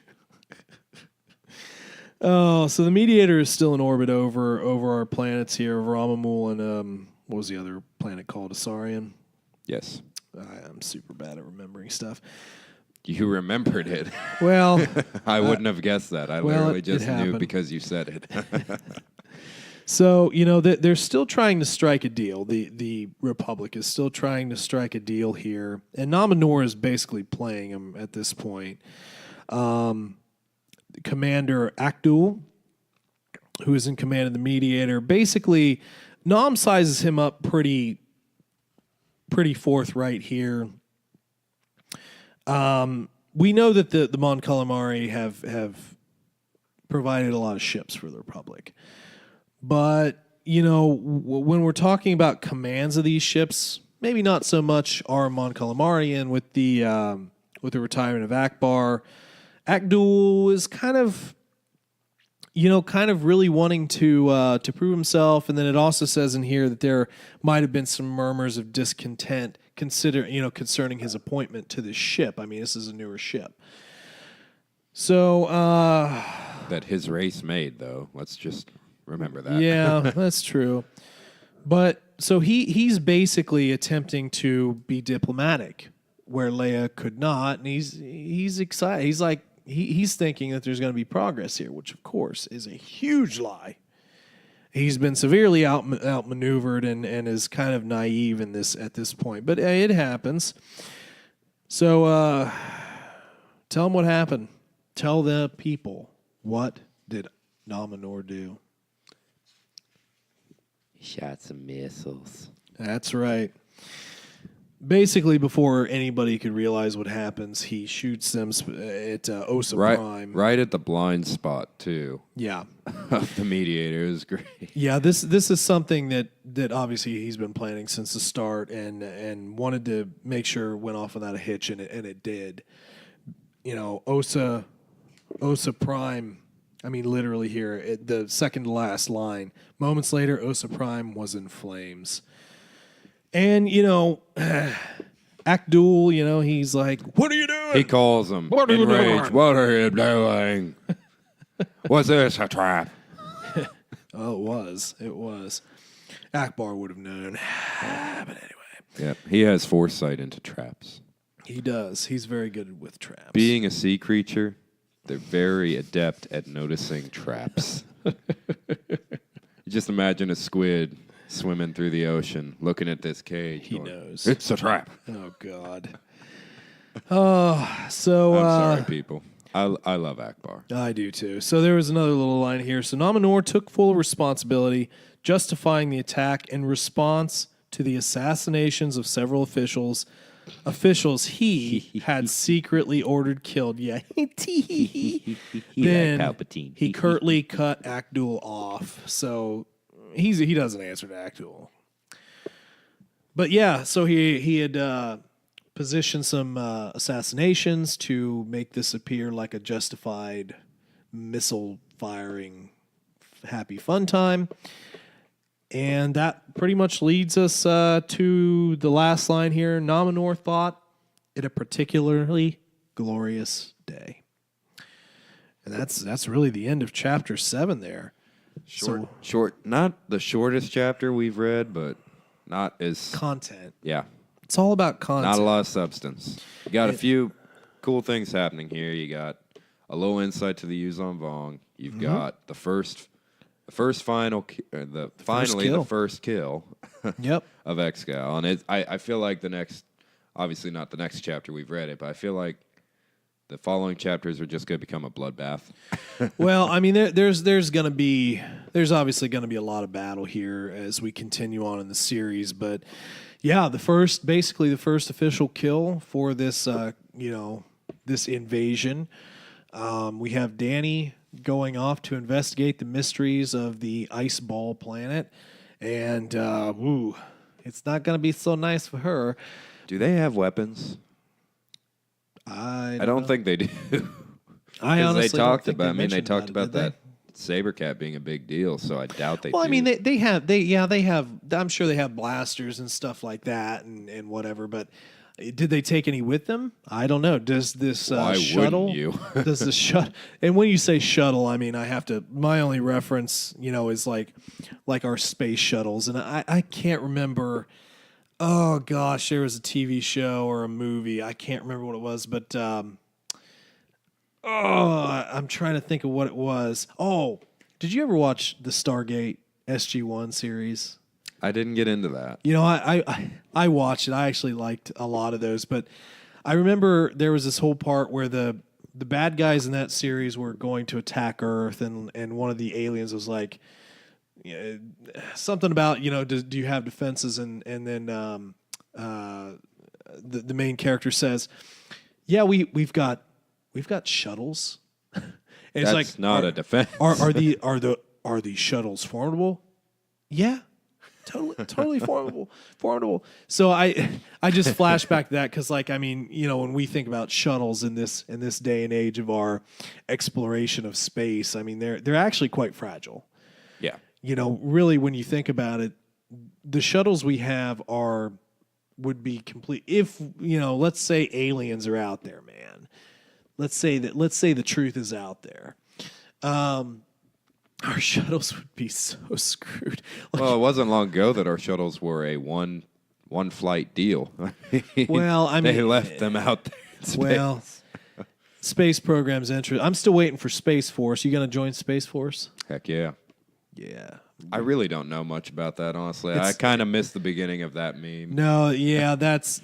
Oh, so the mediator is still in orbit over our planets here, Ramamul and what was the other planet called? Asarian? Yes. I'm super bad at remembering stuff. You remembered it. Well, I wouldn't have guessed that. I literally just knew happened. because you said it. So, they're still trying to strike a deal. The Republic is still trying to strike a deal here. And Nom Anur is basically playing him at this point. Commander Akdul, who is in command of the mediator, basically, Nom sizes him up pretty forthright here. We know that the Mon Calamari have provided a lot of ships for the Republic, but when we're talking about commands of these ships, maybe not so much are Mon Calamari, and with the retirement of Akbar, Akdul is kind of really wanting to prove himself. And then it also says in here that there might have been some murmurs of discontent concerning his appointment to this ship. I mean, this is a newer ship. So that his race made, though. Let's just remember that. Yeah, that's true. But so he's basically attempting to be diplomatic where Leia could not, and he's excited. He's like he's thinking that there's going to be progress here, which of course is a huge lie. He's been severely outmaneuvered and is kind of naive at this point, but it happens. So tell him what happened. Tell the people, what did Nominor do? Shot some missiles. That's right. Basically, before anybody could realize what happens, he shoots them at Osa Prime. Right at the blind spot, too. Yeah. Of the Mediator. It was great. Yeah, this is something that obviously he's been planning since the start and wanted to make sure it went off without a hitch, and it did. Osa Prime, I mean, literally here, the second to last line. Moments later, Osa Prime was in flames. And, Akdul, he's like, what are you doing? He calls him. What are you doing? What are you doing? Was this a trap? Oh, it was. Akbar would have known. But anyway. Yeah, he has foresight into traps. He does. He's very good with traps. Being a sea creature, they're very adept at noticing traps. You just imagine a squid swimming through the ocean, looking at this cage. He knows. It's a trap. Oh, God. Oh, so... I'm sorry, people. I love Akbar. I do, too. So there was another little line here. So Nominor took full responsibility, justifying the attack in response to the assassinations of several officials he had secretly ordered killed. Yeah. Then Palpatine. he curtly cut Akdul off. So he doesn't answer to Akdul. But yeah, so he had positioned some assassinations to make this appear like a justified missile firing happy fun time. And that pretty much leads us to the last line here. Nominor thought it a particularly glorious day. And that's really the end of chapter 7 there. Short, not the shortest chapter we've read, but not as... Content. Yeah. It's all about content. Not a lot of substance. You got a few cool things happening here. You got a little insight to the Yuzon Vong. You've got the first kill Yep. of Excal. And I feel like the next, obviously not the next chapter we've read it, but I feel like the following chapters are just going to become a bloodbath. Well, I mean, there's obviously going to be a lot of battle here as we continue on in the series, but yeah, the first official kill for this, this invasion. We have Dany going off to investigate the mysteries of the Ice Ball planet, and it's not going to be so nice for her. Do they have weapons? I don't think they do. I honestly they talked don't think about. They mentioned talked about did that saber cat being a big deal, so I doubt they. Well, do. I mean, they have. I'm sure they have blasters and stuff like that, and whatever. But did they take any with them? I don't know. Does this Why shuttle? wouldn't you? Does the shuttle? And when you say shuttle, I mean I have to. My only reference, is like our space shuttles, and I can't remember. Oh gosh, there was a TV show or a movie. I can't remember what it was, but I'm trying to think of what it was. Oh, did you ever watch the Stargate SG-1 series? I didn't get into that. I watched it. I actually liked a lot of those, but I remember there was this whole part where the bad guys in that series were going to attack Earth, and one of the aliens was like, something about, do you have defenses? And then the main character says, Yeah, we've got shuttles. And it's That's like not a defense. Are these shuttles formidable? Yeah. Totally formidable. So I just flash back to that because, like, I mean, you know, when we think about shuttles in this day and age of our exploration of space, I mean, they're actually quite fragile. Yeah. You know, really, when you think about it, the shuttles we have would be complete if, you know, let's say aliens are out there, man. Let's say the truth is out there. Our shuttles would be so screwed. Well, it wasn't long ago that our shuttles were a one flight deal. Well, I mean, they left them out there in space. Well, space program's interesting. I'm still waiting for Space Force. You gonna join Space Force? Heck yeah. Yeah. I really don't know much about that, honestly. I kind of missed the beginning of that meme. No, yeah, that's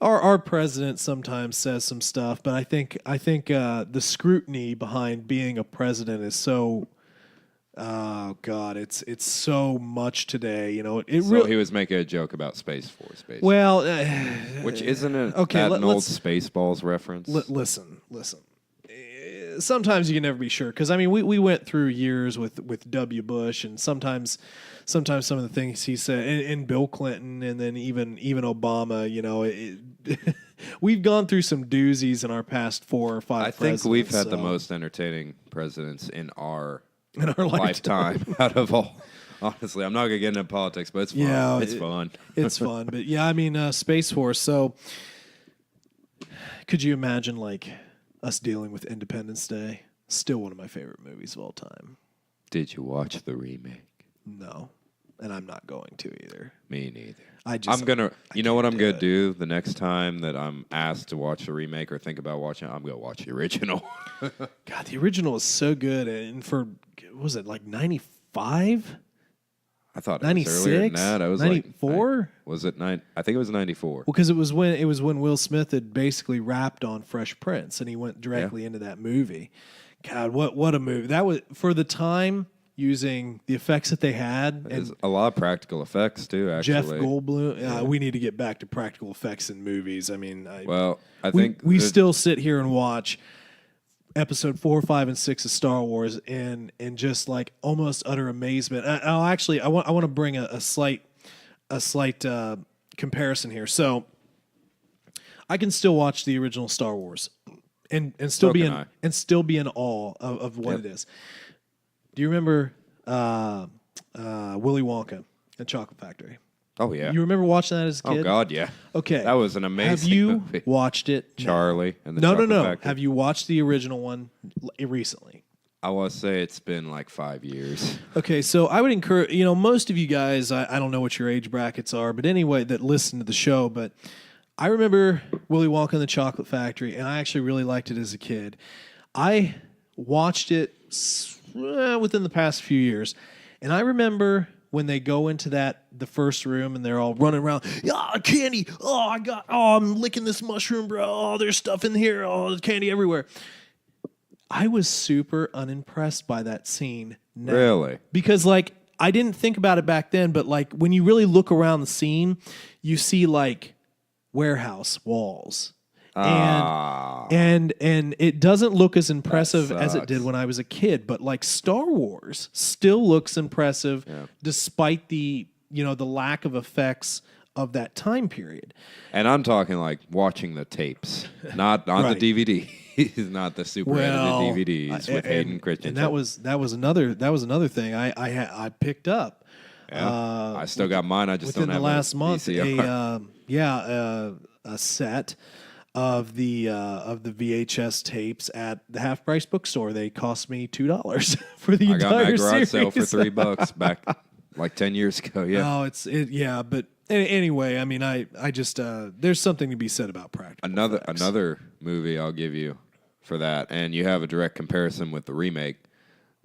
our president sometimes says some stuff, but I think the scrutiny behind being a president is so. Oh God, it's so much today. You know, it So really. he was making a joke about Space Force, basically. Well, which isn't it okay, an old Spaceballs reference? Listen. Sometimes you can never be sure because I mean we went through years with W. Bush and sometimes some of the things he said and Bill Clinton and then even Obama, you know, we've gone through some doozies in our past 4 or 5 I think we've had so. the most entertaining presidents in our lifetime. out of all. Honestly, I'm not gonna get into politics, but it's fun. Yeah, it's fun. It's fun, but yeah, I mean Space Force. So could you imagine like us dealing with Independence Day? Still one of my favorite movies of all time. Did you watch the remake? No, and I'm not going to either. Me neither. I'm gonna. You know what I'm gonna do the next time that I'm asked to watch the remake or think about watching it? I'm gonna watch the original. God, the original is so good, and for what was it like 95? I thought it was earlier than 96? that. I was 94? like, was it nine? I think it was 94. Well, because it was when Will Smith had basically rapped on Fresh Prince, and he went directly into that movie. God, what a movie that was for the time, using the effects that they had. There's And a lot of practical effects too. Actually, Jeff Goldblum. We need to get back to practical effects in movies. I mean, I we think still sit here and watch episode 4, 5, and 6 of Star Wars and just like almost utter amazement. I want to bring a slight comparison here. So I can still watch the original Star Wars and still be in awe of what it is. Do you remember Willy Wonka and Chocolate Factory? Oh yeah. You remember watching that as a kid? Oh God, yeah. Okay. That was an amazing Have you movie. watched it? Charlie and the No. Chocolate Factory. Have you watched the original one recently? I want to say it's been like 5 years. Okay, so I would encourage, most of you guys, I don't know what your age brackets are, but anyway, that listen to the show, but I remember Willy Wonka and the Chocolate Factory, and I actually really liked it as a kid. I watched it within the past few years, and I remember when they go into the first room and they're all running around, candy, I'm licking this mushroom, bro, there's stuff in here, there's candy everywhere. I was super unimpressed by that scene now. Really? Because, like, I didn't think about it back then, but, like, when you really look around the scene, you see, like, warehouse walls. And it doesn't look as impressive as it did when I was a kid, but like Star Wars still looks impressive despite the lack of effects of that time period. And I'm talking like watching the tapes, not on the DVD, not the super edited DVDs with Hayden Christensen. And that was another thing I picked up. Yeah. I still got mine. I just within don't have the last month VCR. a set of the VHS tapes at the Half Price Bookstore. They cost me $2 for the entire series. I got my garage sale for $3 back like 10 years ago. Yeah. Oh, but anyway, I mean, I just there's something to be said about practical effects. Another movie I'll give you for that, and you have a direct comparison with the remake,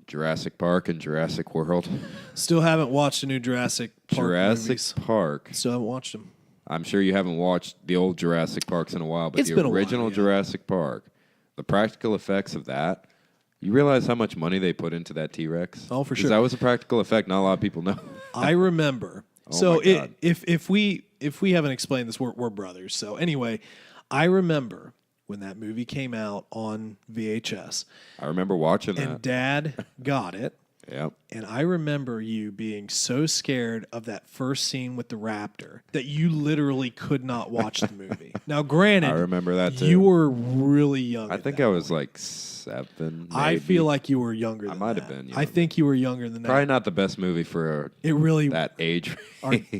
Jurassic Park and Jurassic World. Still haven't watched the new Jurassic Park movies. Park. Still haven't watched them. I'm sure you haven't watched the old Jurassic Parks in a while, but It's been a the while, original Jurassic Park, the practical effects of that, you realize how much money they put into that T-Rex? Oh, for sure. Because that was a practical effect not a lot of people know. I remember. Oh, my God. If we haven't explained this, we're brothers. So anyway, I remember when that movie came out on VHS, I remember watching and that. Dad got it. Yep. And I remember you being so scared of that first scene with the raptor that you literally could not watch the movie. Now, granted, I remember that too. you were really young. I at think that I was point. like 7. I maybe. feel like you were younger. I Than might that. have been I younger. think you were younger than that. Probably not the best movie for It really. that age.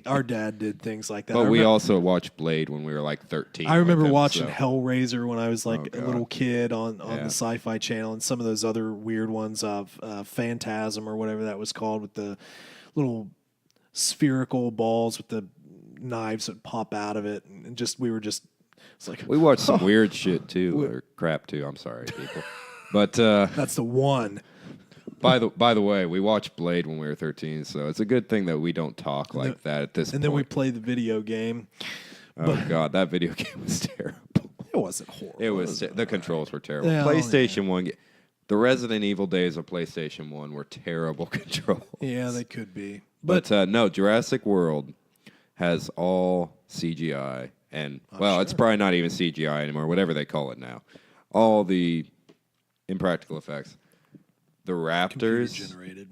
Our dad did things like that. But I we remem- also watched Blade when we were like 13. I remember with him, watching so- Hellraiser when I was like Oh, a God. little kid on Yeah. the Sci-Fi Channel, and some of those other weird ones of Phantasm or whatever that was called, with the little spherical balls with the knives that pop out of it, and just we were just it's like We watched some weird shit too, or crap too. I'm sorry, people. But that's the one. by the way, we watched Blade when we were 13, so it's a good thing that we don't talk like that at this And point. then we played the video game. Oh God, that video game was terrible. It wasn't horrible. It was the controls were terrible. Yeah, PlayStation 1, the Resident Evil days of PlayStation 1 were terrible controls. Yeah, they could be. But no, Jurassic World has all CGI, and it's probably not even CGI anymore, whatever they call it now. All the impractical effects. The Raptors, Computer-generated.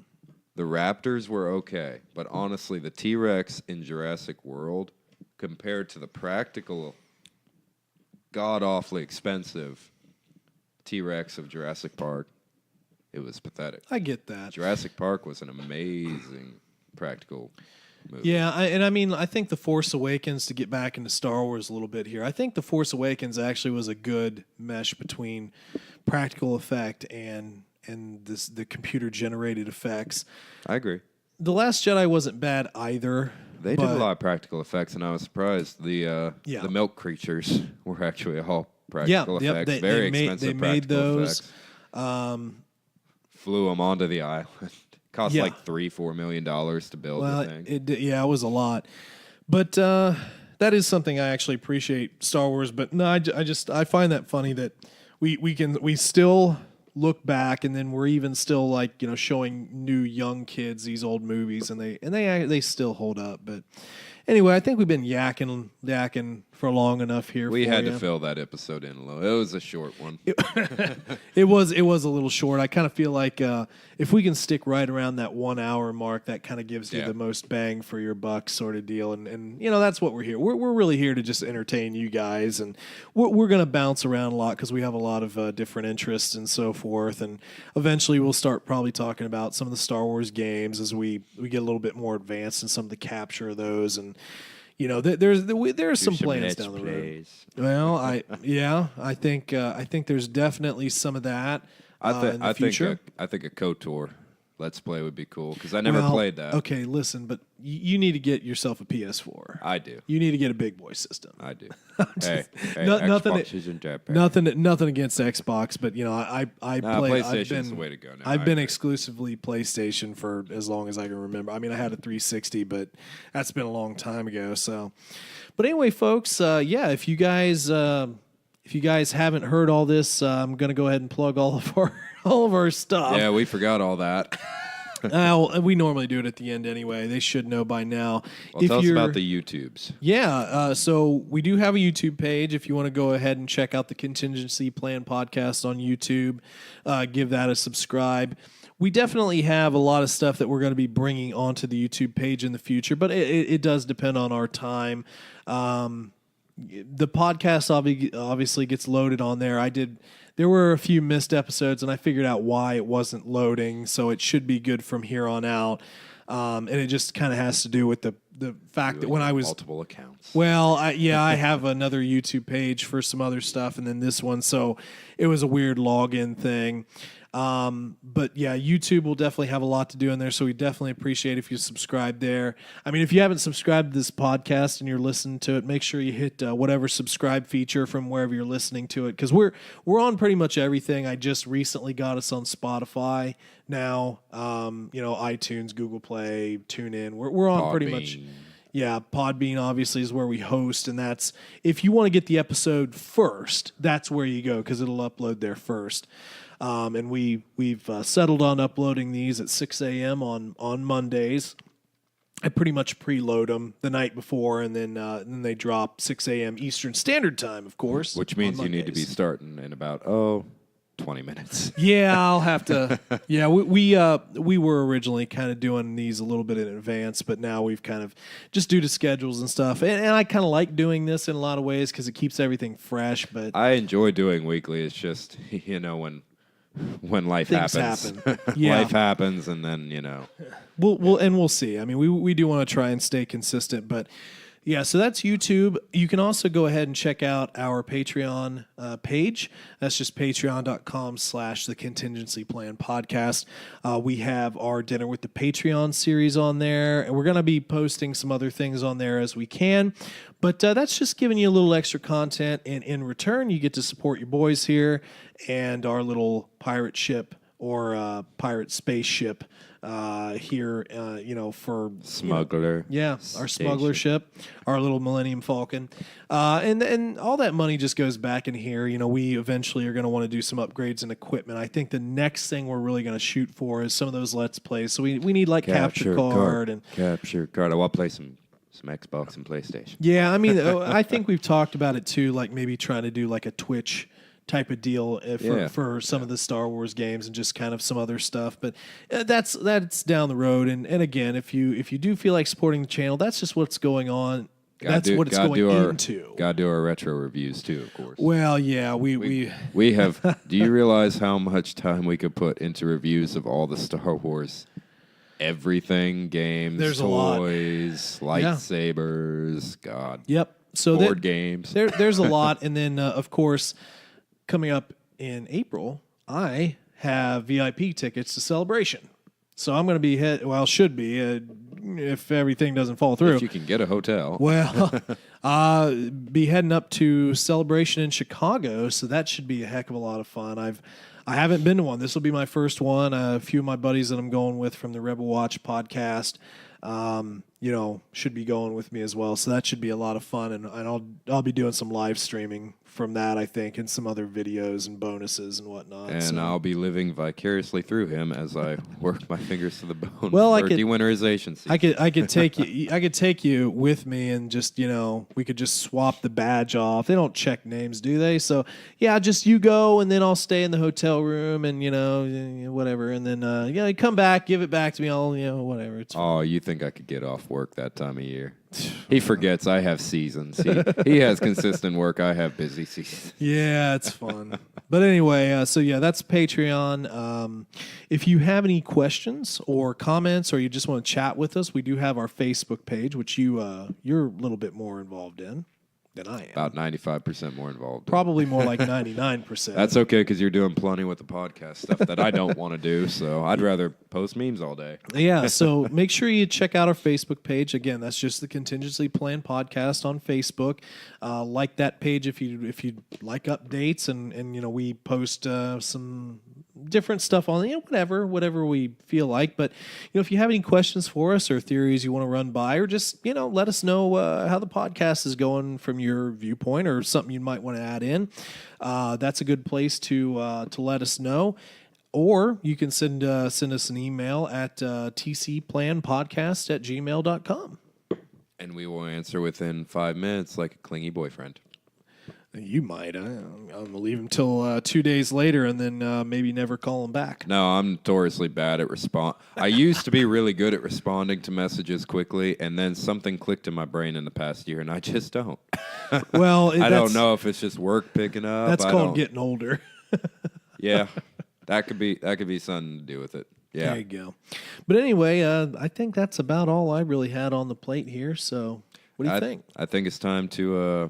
the Raptors were okay, but honestly, the T-Rex in Jurassic World compared to the practical, god-awfully expensive T-Rex of Jurassic Park, it was pathetic. I get that. Jurassic Park was an amazing practical movie. Yeah, I think The Force Awakens, to get back into Star Wars a little bit here, I think The Force Awakens actually was a good mesh between practical effect and the computer-generated effects. I agree. The Last Jedi wasn't bad either. They did a lot of practical effects, and I was surprised. Yeah. The milk creatures were actually all practical effects. Very expensive they made practical those. effects. Flew them onto the island. Cost Yeah. like $3-4 million to build the thing. It was a lot. But that is something I actually appreciate Star Wars. But no, I find that funny that we still look back, and then we're even still like showing new young kids these old movies, and they still hold up. But anyway, I think we've been yakking for long enough here. We for had you. to fill that episode in a little. It was a short one. It was a little short. I kind of feel like if we can stick right around that 1 hour mark, that kind of gives you Yeah. the most bang for your buck sort of deal. And that's what we're here. We're really here to just entertain you guys, and we're going to bounce around a lot because we have a lot of different interests and so forth. And eventually we'll start probably talking about some of the Star Wars games as we get a little bit more advanced in some of the capture of those. And there's some plans down the road. Well, I think there's definitely some of that in the future. I think a KOTOR Let's Play would be cool because I never played that. Okay, listen, but you need to get yourself a PS4. I do. You need to get a big boy system. I do. hey, nothing- Xbox isn't that bad. Nothing against Xbox, but I play. PlayStation's the way to go now. I've I been agree. exclusively PlayStation for as long as I can remember. I mean, I had a 360, but that's been a long time ago. So, but anyway, folks, if you guys haven't heard all this, I'm going to go ahead and plug all of our stuff. Yeah, we forgot all that. We normally do it at the end anyway. They should know by now. Well, tell us about the YouTubes. Yeah, so we do have a YouTube page. If you want to go ahead and check out the Contingency Plan Podcast on YouTube, give that a subscribe. We definitely have a lot of stuff that we're going to be bringing onto the YouTube page in the future, but it does depend on our time. The podcast obviously gets loaded on there. There were a few missed episodes, and I figured out why it wasn't loading, so it should be good from here on out. And it just kind of has to do with the fact that when I was multiple accounts. well, I have another YouTube page for some other stuff, and then this one, so it was a weird login thing. But yeah, YouTube will definitely have a lot to do in there, so we definitely appreciate if you subscribe there. I mean, if you haven't subscribed to this podcast and you're listening to it, make sure you hit whatever subscribe feature from wherever you're listening to it, because we're on pretty much everything. I just recently got us on Spotify now, iTunes, Google Play, TuneIn. We're on pretty much. Yeah, Podbean obviously is where we host, and that's if you want to get the episode first, that's where you go because it'll upload there first. And we've settled on uploading these at 6 a.m. on Mondays. I pretty much preload them the night before, and then they drop 6 a.m. Eastern Standard Time, of course. Which means on you need to be Mondays. starting in about 20 minutes. Yeah, I'll have to. Yeah, we were originally kind of doing these a little bit in advance, but now we've kind of just due to schedules and stuff. And I kind of like doing this in a lot of ways because it keeps everything fresh. But I enjoy doing weekly. It's just when life things happens, happen. Yeah. life happens, and then We'll see. I mean, we do want to try and stay consistent, but yeah. So that's YouTube. You can also go ahead and check out our Patreon page. That's just patreon.com/the Contingency Plan Podcast. We have our Dinner with the Patreon series on there, and we're going to be posting some other things on there as we can. But that's just giving you a little extra content, and in return, you get to support your boys here and our little pirate ship or pirate spaceship here, for smuggler. our smuggler ship, our little Millennium Falcon, and all that money just goes back in here. We eventually are going to want to do some upgrades in equipment. I think the next thing we're really going to shoot for is some of those Let's Plays. So we need like capture card and capture card. I want to play some Xbox and PlayStation. yeah. I mean, I think we've talked about it too, like maybe trying to do like a Twitch type of deal for some of the Star Wars games and just kind of some other stuff. But that's down the road. And again, if you do feel like supporting the channel, that's just what's going on. That's what it's going into. Gotta do our retro reviews too, of course. Well, yeah, we have. Do you realize how much time we could put into reviews of all the Star Wars? Everything, games, There's a lot. toys, lightsabers, God. Yep. So board games. There's a lot. And then, of course, coming up in April, I have VIP tickets to Celebration. So I'm going to be should be, if everything doesn't fall through. If you can get a hotel. Well, be heading up to Celebration in Chicago, so that should be a heck of a lot of fun. I haven't been to one. This will be my first one. A few of my buddies that I'm going with from the Rebel Watch podcast, should be going with me as well. So that should be a lot of fun, and I'll be doing some live streaming from that, I think, and some other videos and bonuses and whatnot. And I'll be living vicariously through him as I work my fingers to the bone Well, for dewinterization season. I could take you. I could take you with me, and just we could just swap the badge off. They don't check names, do they? So yeah, just you go, and then I'll stay in the hotel room, and whatever, and then you come back, give it back to me. I'll whatever. It's fine. Oh, you think I could get off work that time of year? He forgets I have seasons. He has consistent work. I have busy seasons. Yeah, it's fun. But anyway, so yeah, that's Patreon. If you have any questions or comments, or you just want to chat with us, we do have our Facebook page, which you're a little bit more involved in than I am. About 95% more involved. Probably more like 99%. That's okay, because you're doing plenty with the podcast stuff that I don't want to do, so I'd rather post memes all day. Yeah, so make sure you check out our Facebook page. Again, that's just the Contingency Plan Podcast on Facebook. Like that page if you like updates, and we post some different stuff on whatever we feel like. But if you have any questions for us or theories you want to run by, or just let us know how the podcast is going from your viewpoint, or something you might want to add in, that's a good place to let us know. Or you can send us an email at tcplanpodcast@gmail.com. And we will answer within 5 minutes like a clingy boyfriend. You might. I'm going to leave him till 2 days later, and then maybe never call him back. No, I'm notoriously bad at I used to be really good at responding to messages quickly, and then something clicked in my brain in the past year, and I just don't. Well, I don't know if it's just work picking up. That's called getting older. Yeah, that could be something to do with it. Yeah. There you go. But anyway, I think that's about all I really had on the plate here. So, what do you think? I think it's time to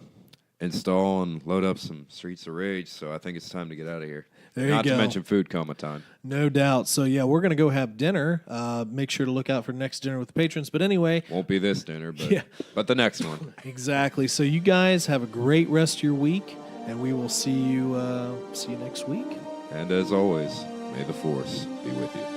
install and load up some Streets of Rage. So I think it's time to get out of here. There you go. Not to mention food coma time. No doubt. So yeah, we're gonna go have dinner. Make sure to look out for next dinner with the patrons. But anyway, won't be this dinner, but but the next one. Exactly. So you guys have a great rest of your week, and we will see you next week. And as always, may the Force be with you.